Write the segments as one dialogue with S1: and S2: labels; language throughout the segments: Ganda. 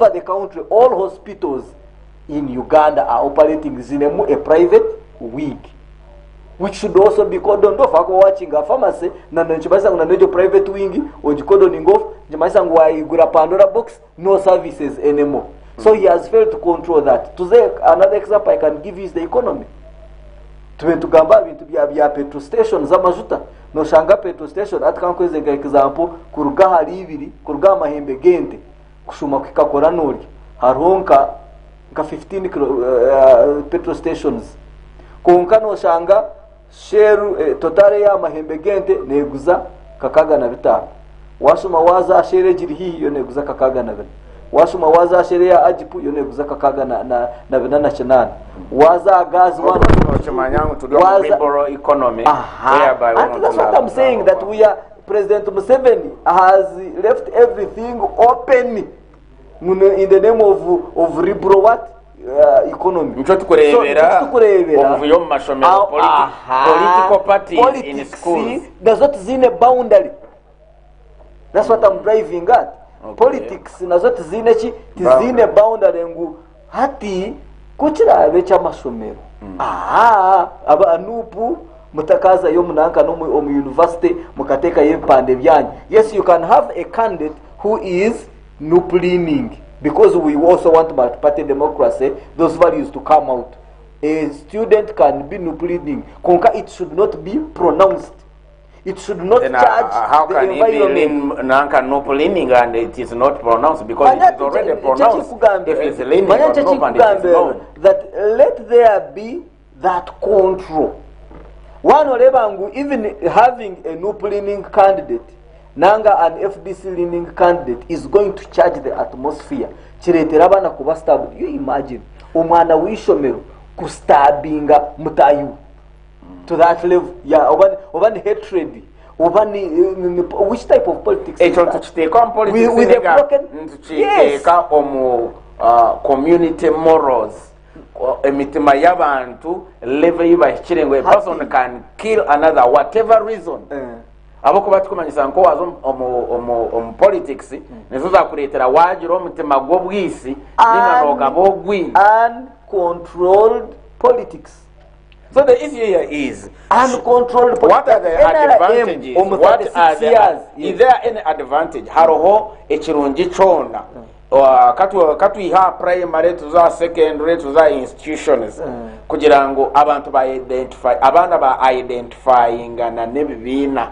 S1: over the country, all hospitals in Uganda are operating zinemu a private wing, which should also be cordoned off. Ako watching a pharmacy na nchimasa kuna nejo private wing ojikodoning off nchimasa ngwa igura Pandora box, no services anymore. So he has failed to control that. To say another example I can give you is the economy. Tugamba bintu bya petrol stations z'amajuta no shanga petrol station atkankweze ga example kuruga hari ibiri kuruga mahembe gente kushuma kwikakora nori haronka nka 15 petrol stations konka no shanga share totale ya mahembe gente neguza kakaga na bitanu washuma waza share jiri hiyo neguza kakaga na bitanu washuma waza share ya ajipu yo neguza kakaga na binana chenana waza gas one
S2: to do a liberal economy whereby
S1: and that's what I'm saying, that we are President Museveni has left everything open in the name of liberal what economy.
S2: Mcho tukurebera ovuyo mu mashomero political parties in schools
S1: does not zine boundary. That's what I'm driving at. Politics nazot zine chi tizine boundary ngu hati kuchira abecha mashomero aba anupu mutakaza yo munanka no mu university mukateka yepande byanyu. Yes, you can have a candidate who is nup leaning, because we also want multi-party democracy, those values to come out. A student can be nup leaning konka, it should not be pronounced. It should not charge
S2: how can
S1: the
S2: environment. It be nanka nup leaning and it is not pronounced because it is already pronounced. If it's leaning or not, and it is known.
S1: That let there be that control. One or even having a nup leaning candidate, nanga an FDC leaning candidate is going to charge the atmosphere. Chiretera bana kuba stab. You imagine umwana wishomero kustabinga mutayu to that level. Yeah, oban hatred. Which type of politics is that? With a broken
S2: community morals. Emitima yabantu level yibashirengwe. A person can kill another whatever reason. Abako batukumanyisa nko wazo politics nezoza kuletera wajiro mutima gwobwisi ninanoga bogwi
S1: uncontrolled politics.
S2: So the issue here is
S1: uncontrolled politics.
S2: What are the advantages? What are the, is there any advantage? Haroho ekirungi chona katu iha primary tuza secondary tuza institutions kugira ngo abantu ba identify abana ba identifying na nebibina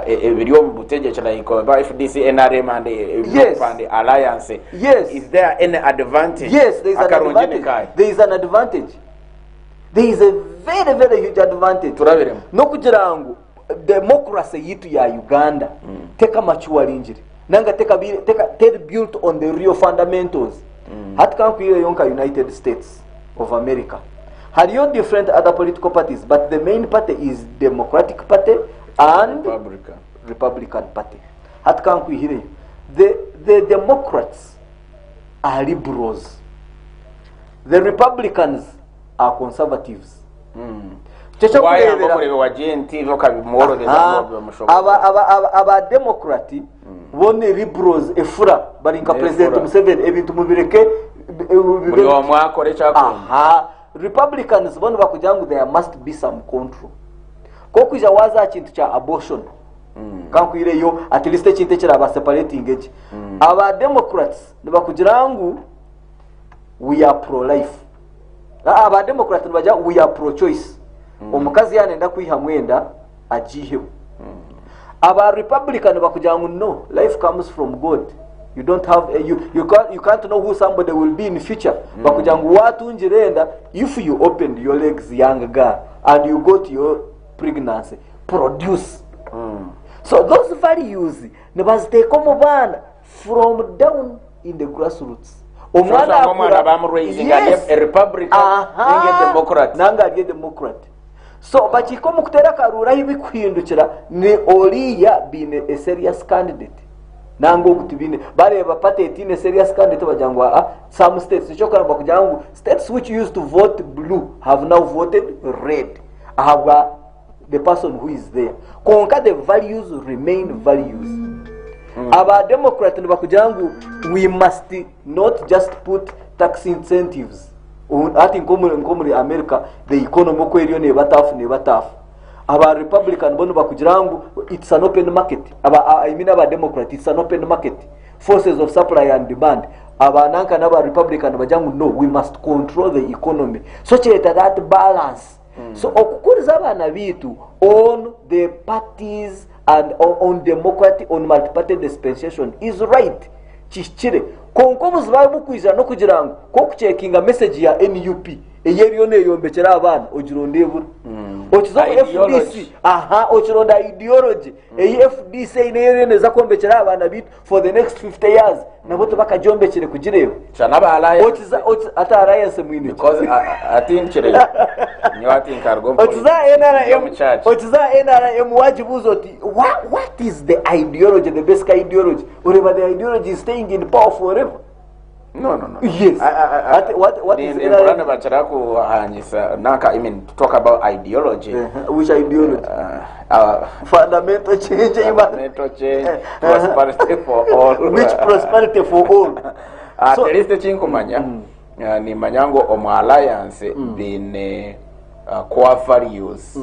S2: ebiriyo mu butegetsi like FDC NRM and the alliance.
S1: Yes,
S2: is there any advantage?
S1: Yes, there is an advantage. There is an advantage. There is a very, very huge advantage. No kugira ngo democracy yitu ya Uganda teka machuari injiri nanga teka built on the real fundamentals. Hat kan ku yonka United States of America. Had you different other political parties, but the main party is Democratic Party and Republican Party. Hat kan ku hire the Democrats are liberals. The Republicans are conservatives. Aba Democrat bone liberals efura barinka President Museveni ebintu mubireke
S2: buli omwakore cyakora.
S1: Republicans bone bakujangu there must be some control. Kokuja waza kintu cha abortion kankwire yo at least kintu kira ba separating age. Aba Democrats bakujirangu we are pro life. Aba Democrats baja we are pro choice. Omukazi yanenda kwiha mwenda ajihe. Aba Republican bakujangu no, life comes from God. You don't have you can't know who somebody will be in the future. Bakujangu watu njirenda, if you opened your legs young girl and you got your pregnancy, produce. So those values nebazite komo bana from down in the grassroots.
S2: Omwana raising a Republican
S1: nanga Democrat. So bachikomu kutera karura hibikwindukira ne Oliya bine a serious candidate. Nango kutibine bareba patete serious candidate bajangwa some states chokara bakujangu states which used to vote blue have now voted red. The person who is there konka the values remain values. aba Democrat nibakugira ngu we must not just put tax incentives ati nko muri America the economy ko eriyo ne batafu aba Republican bono bakugira ngu it's an open market I mean aba Democrat it's an open market forces of supply and demand abananka n'aba Republican bajangu no we must control the economy so cheta that balance so okukuriza abana bitu on the parties and on democratic on multi-party dispensation is right chichire konko buzibaye bukwiza no kugira ngo ko kucekinga message ya NUP eyeriyo neyombekera abana ogirondebura okizo FDC okironda ideology FDC ineyeriyo neza kombekera abana bitu for the next 50 years nabo tubakajombekere kugireba
S2: cyana ba alliance
S1: ata alliance mwine
S2: because I think chire you I think are going
S1: otiza NRM wajibuzo oti what is the ideology the best ideology whatever the ideology is staying in power forever.
S2: No.
S1: Yes. What is
S2: in Rwanda bacharaku hanyisa naka I mean to talk about ideology.
S1: Which ideology? Fundamental change.
S2: Fundamental change. Prosperity for all.
S1: Which prosperity for all?
S2: So there is the chinkumanya. Ni manyango omu alliance been core values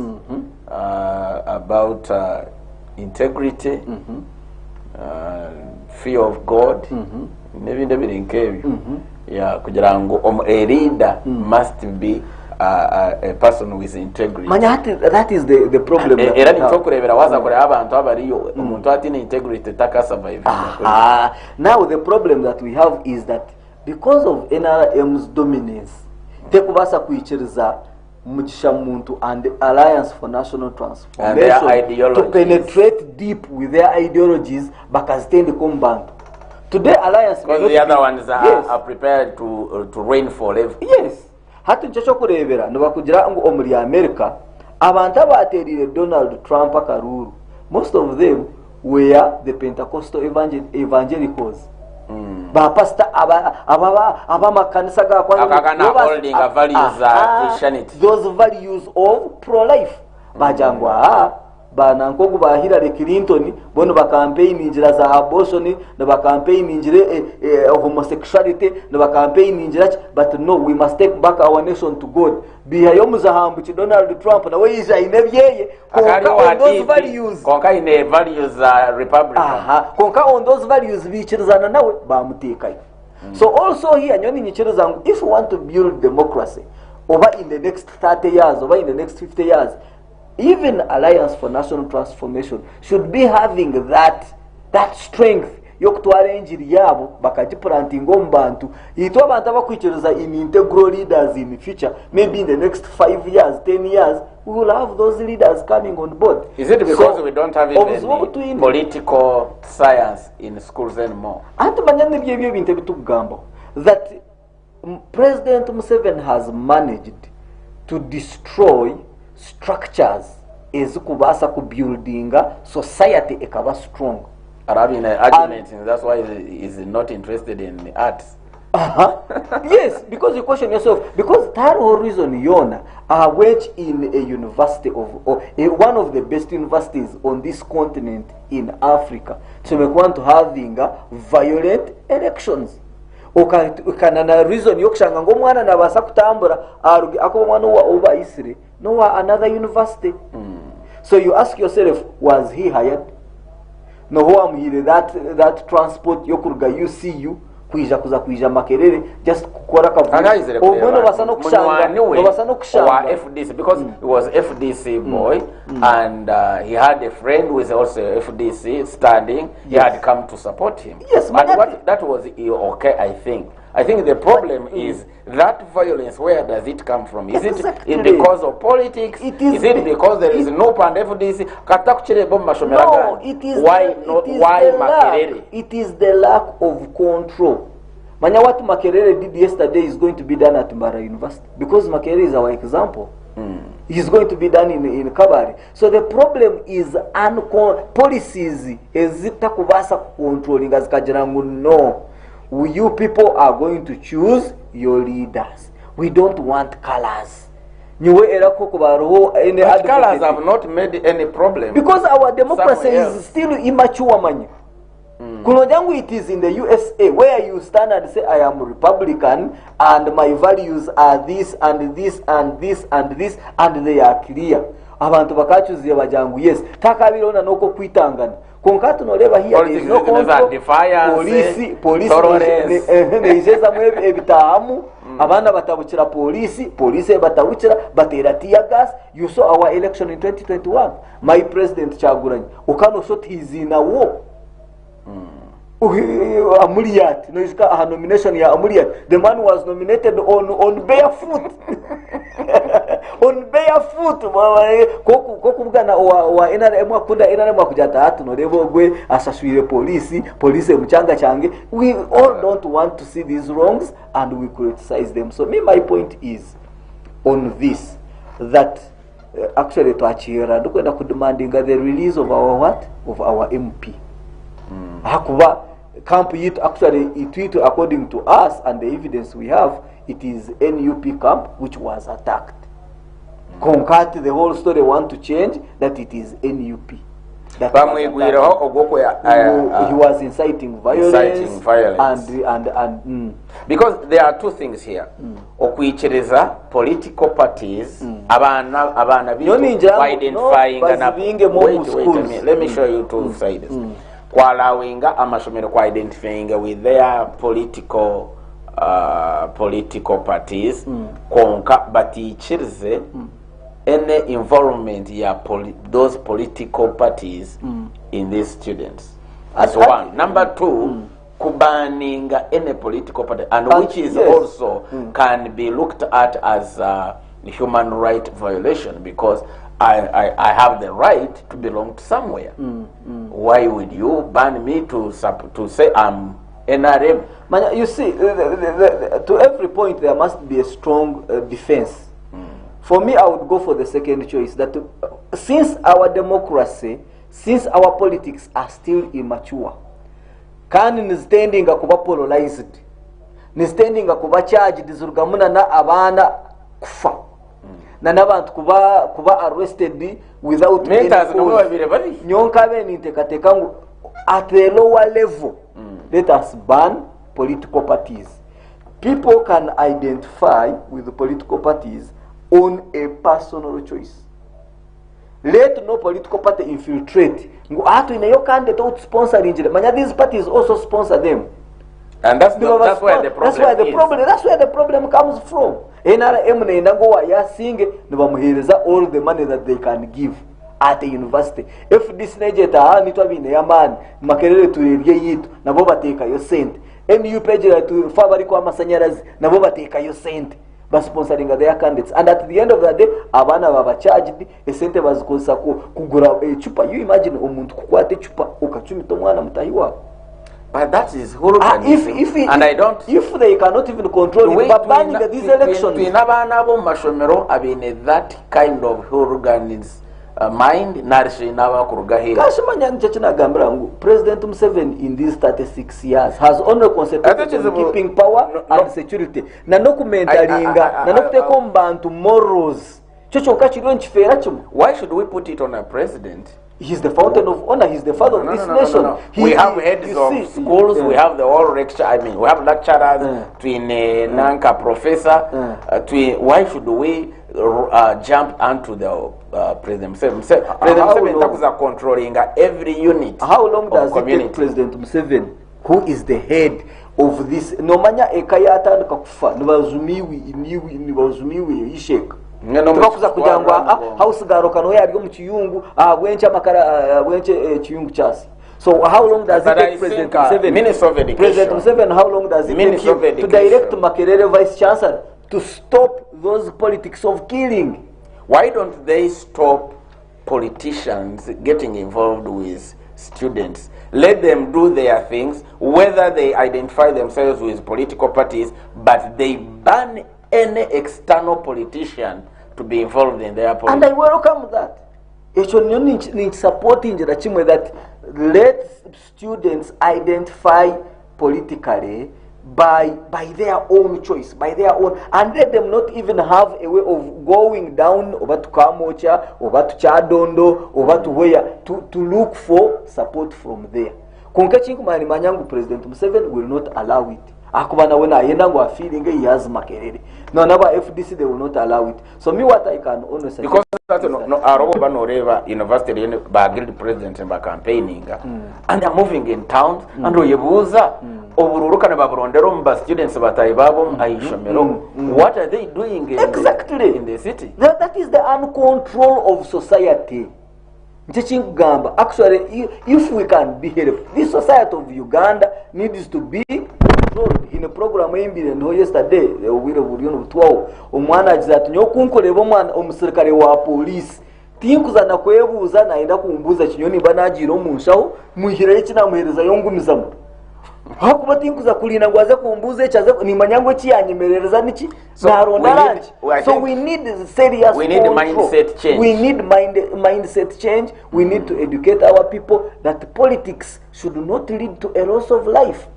S2: about integrity, fear of God. Maybe yeah, kugira ngo a leader must be a person with integrity.
S1: That is the problem.
S2: Era nitokurebera waza kore abantu abariyo umuntu atine integrity taka survive.
S1: Now the problem that we have is that because of NRM's dominance tekubasa kuichiriza mugisha muntu and the Alliance for National Transformation to penetrate deep with their ideologies bakazitende kombantu. Today Alliance
S2: because the other ones are prepared to reign forever.
S1: Yes. Hati nchacho kurebera nibakugira ngo omuri America abantu abaterire Donald Trump akaruru most of them were the Pentecostal evangelicals. Ba pastor aba makanisa ga kwa
S2: holding a values Christianity.
S1: Those values of pro-life. Bajangwa bana nkogu ba Hillary Clinton bono ba campaign injira za abortion na ba campaign injira homosexuality na ba campaign injira but no we must take back our nation to God bihayo muzahambu chi Donald Trump na we iza inebyeye konka on those values
S2: konka ine values Republican
S1: konka on those values bichirizana nawe bamutekai. So also here nyoni nyichiriza if you want to build democracy over in the next 30 years over in the next 50 years even Alliance for National Transformation should be having that strength yokutwara enjiri yabo bakajiplanting ombantu yitwa abantu abakwikiriza in integral leaders in the future maybe in the next 5 years 10 years we will have those leaders coming on board.
S2: Is it because we don't have even political science in schools anymore?
S1: Antu banyane byebyo binte bitugamba that President Museveni has managed to destroy structures ezikubasa ku buildinga society ekaba strong.
S2: Arabian argument that's why he is not interested in the arts.
S1: Yes, because you question yourself because that whole reason yona went in a university of one of the best universities on this continent in Africa to make one to having violent elections. Ukana na reason yokushanga ngo mwana nabasa kutambura ako mwana wa over Isire no another university. So you ask yourself, was he hired? No who am here that transport yokuruga UCU kuija makerere just kukora kavuyo obono basano kushanga
S2: wa FDC because he was FDC boy and he had a friend who is also FDC standing. He had come to support him.
S1: Yes,
S2: but that was okay. I think the problem is that violence. Where does it come from? Is it because of politics? Is it because there is no pan FDC?
S1: No, it is
S2: Makerere?
S1: It is the lack of control. Manya what Makerere did yesterday is going to be done at Mbara University because Makerere is our example. He's going to be done in Kabari. So the problem is policies ezitakubasa controlling as kajirangu no. You people are going to choose your leaders. We don't want colors.
S2: But colors have not made any problem.
S1: Because our democracy is still immature, man. Kunojangu, it is in the USA where you stand and say, I am Republican and my values are this and this and this and this, and they are clear. Abantu bakachuziye bajangu, yes, takabirona noko kwitangana. Konkatu noleba here, there is no control. Police neizeza mwebe ebitahamu. Abana batabukira police batabukira batera tear gas. You saw our election in 2021. My president Chagulanyi ukano shot his in a war. Amuriat, no, a nomination ya Amuriat. The man was nominated on barefoot. On barefoot. Kokugana wa enaremwa kunda enaremwa kujata hatu no levo gwe asaswire police mchanga change. We all don't want to see these wrongs and we criticize them. So my point is on this, that actually to achira dukwenda kudemandinga the release of our what? Of our MP. Hakuba camp yit actually it according to us and the evidence we have, it is NUP camp which was attacked. Konkati, the whole story want to change that it is NUP. That he was inciting violence. And
S2: because there are two things here. Okwichereza political parties abana bitu identifying wait, let me show you two sides. Kwalawinga amashomero kwa identifying with their political parties konka batichirize any involvement ya those political parties in these students. That's one. Number two, kubaninga any political party, and which is also can be looked at as a human right violation, because I have the right to belong to somewhere. Why would you ban me to say I'm NRM?
S1: You see, to every point there must be a strong defense. For me, I would go for the second choice, that since our democracy, since our politics are still immature, kandi nizitendinga kuba polarized, nizitendinga kuba charged zurgamuna na abana kufa, na nabantu kuba arrested without any cause. Nyonka bene ntekatekangu at the lower level. Let us ban political parties. People can identify with the political parties on a personal choice. Let no political party infiltrate. These parties also sponsor them.
S2: And that's where the problem
S1: That's where the problem comes from. All the money that they can give at the university. If this nejeta nitwabine yaman makerere turebye yitu nabo bateka yo sente. NU page to fabric kwa masanyarazi nabo bateka yo sente. Sponsoring their candidates, and at the end of the day abana baba charged esente bazikozesa kugura chupa. You imagine umuntu kukwate chupa ukachumita mwana mutahiwa.
S2: But that is hooliganism. And I don't,
S1: if they cannot even control it, but banning these elections,
S2: that kind of hooliganism mind narishi naba kurugahe.
S1: Kashimanya nchachina gambrangu President Museveni in these 36 years has only concentrated on keeping power and security. Na no kumentalinga, na no kuteko mbantu morals. Chocho kachiro nchifera chumu.
S2: Why should we put it on a president?
S1: He's the fountain of honor. He's the father of this nation.
S2: We have heads of schools. We have the whole lecture. I mean, we have lecturers. Twin Nanka professor. Why should we jump onto the President Museveni? President Museveni is controlling every unit.
S1: How long does it take President Museveni, who is the head of this? No manya ekayata nkakufa. Nibazumiwi ishek. Tukakuza kujangwa hausigaro kano yari mu kiyungu bwenche makara bwenche kiyungu chasi. So how long does it take President Museveni? President Museveni, how long does it take him to direct Makerere Vice Chancellor to stop those politics of killing?
S2: Why don't they stop politicians getting involved with students? Let them do their things, whether they identify themselves with political parties, but they ban any external politician to be involved in their politics.
S1: And I welcome that. It's supporting that let students identify politically by their own choice, by their own, and let them not even have a way of going down over to Kamocha, over to Chadondo, over to where to look for support from there. konka chinkumani manyangu President Museveni will not allow it. Akuba nawe na yenda ngo feeling he has makerere. No naba FDC they will not allow it. So me what I can honestly say
S2: because that no arobo banoreva university yene ba guild president and ba campaigning and they are moving in towns and oyebuza obururukana baburondero mba students batayi babo ayishomero. What are they doing
S1: exactly
S2: in the city?
S1: That is the uncontrol of society. Actually, if we can be helped, this society of Uganda needs to be controlled. In a program yesterday, umwana agize nyokunkoreba omwana omusirikare wa police tinkuzana kwebuza naenda kumbuza kinyoni banagiro munshaho muhira ekinamuhereza yongumizamo hakuba tinkuza kulina ngwaze kumbuza echaze ni manyango kiyanyemerereza niki naronda rangi. So we need serious
S2: mindset change.
S1: We need mindset change. We need to educate our people that politics should not lead to a loss of life.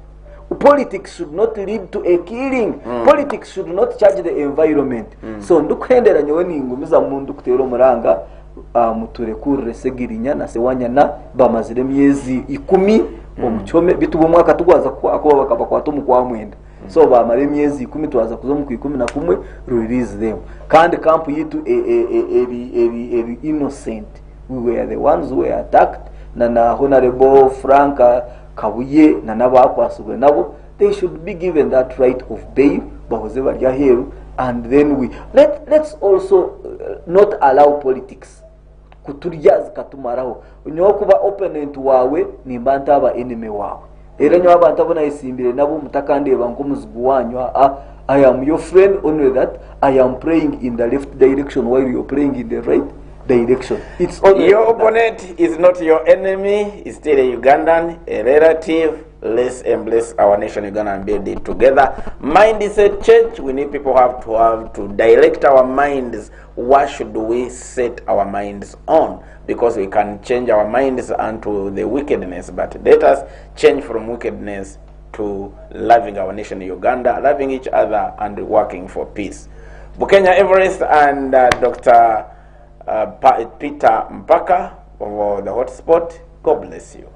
S1: Politics should not lead to a killing. Politics should not charge the environment. So ndukhendera nyowe ningumiza mundu kutero muranga muturekurire segirinya na sewanya na bamazire myezi 10 omuchome bitubo mwaka tugwaza ko bakaba kwatumu kwa mwenda. So bamare myezi 10 twaza kuzo mu 11 release them. Kandi camp yitu eri innocent. We were the ones who were attacked na honorable Franka Kabuye na nabakwasubwe nabo. They should be given that right of bail bahoze barya heru. And then let's also not allow politics kuturya zikatumaraho. Unyo kuba opponent wawe ni mbanta aba enemy wawe. Era nyo abantu abona isimbire nabo mutakandeba ngo muzigu wanywa. I am your friend, only that I am praying in the left direction while you are praying in the right direction. It's only
S2: your opponent is not your enemy, is still a Ugandan, a relative. Let's embrace our nation Uganda and build it together. Mindset change. We need people have to direct our minds. What should we set our minds on? Because we can change our minds unto the wickedness, but let us change from wickedness to loving our nation Uganda, loving each other and working for peace. Bukenya Everest and Dr. Peter Mpaka of the Hotspot. God bless you.